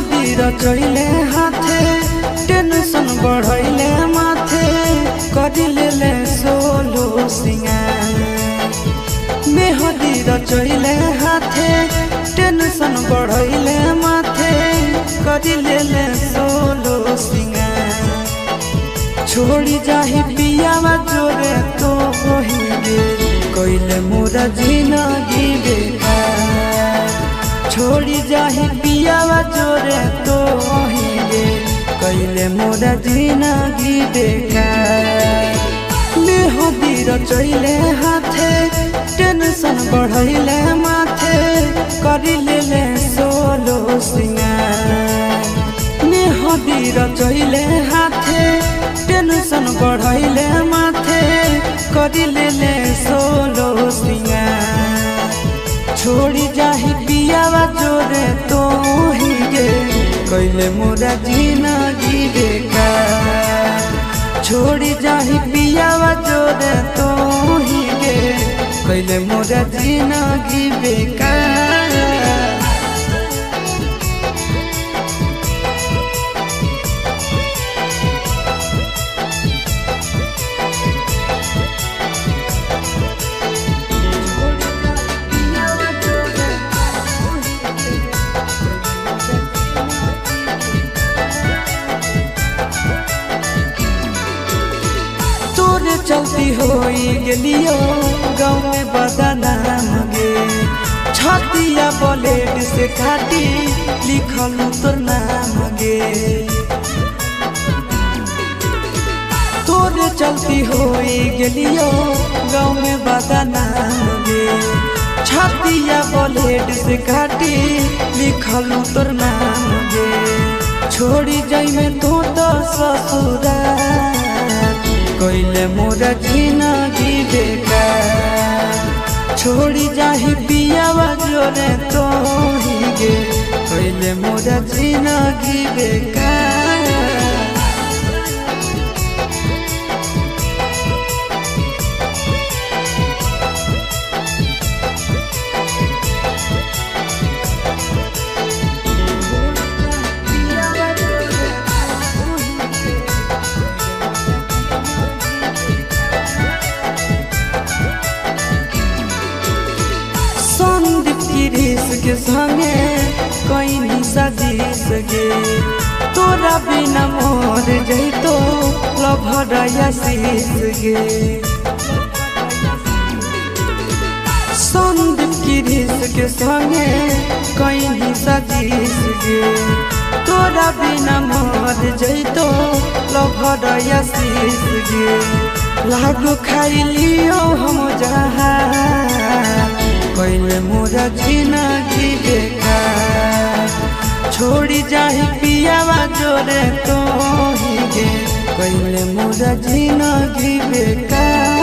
मेहदी रचैले हाथे टेंशन बढ़ैले माथे करिले सोलो सिंगार। मेहदी रचैले हाथे टेंशन बढ़ैले माथे करिले सोलो सिंगार। छोड़ी जाही पियावा जोरे तो होइगे कइले मोरा जिंदगी बेकार। छोड़ी जाही पियावा जोरे तो होइगे कइले मोरा जिंदगी बेकार। मेहदी रचैले हाथे टेंशन बढ़ैले माथे करिले सोलो सिंगार। मेहदी रचैले हाथे टेंशन बढ़ैले माथे करिले सोलो सिंगार। छोड़ी जाही पियावा जोरे तो होइगे कइले मोरा जिंदगी बेकार। छोड़ी जाही पियावा जोरे तो होइगे कइले मोरा जिंदगी बेकार। चलती होई गेलियो गाँव में बदनाम गे। छतिया ब्लेड से काटी लिखल तोर नाम गे। तोरे चलती होई गेलियो गाँव में बदनाम गे। छतिया ब्लेड से काटी लिखल तोर नाम गे। छोड़ी जाई में तो ससुराल कइले मोरा जिंदगी बेकार। छोड़ी जाही पियावा जोरे तो होइगे कइले मोरा जिंदगी बेकार। के संगे कहीं सजीस गे। तोरा बिना मोर जइतो लभरया शीस गे। संदीप गिरीश के संगे कहीं सजीस गे। तोरा बिना मोर जइतो लभरया शीस गे। लागू खाई लियो हम जहां कइले मोरा जिंदगी बेकार। छोड़ी जाही पियावा जोरे तो होइगे कइले मोरा जिंदगी बेकार।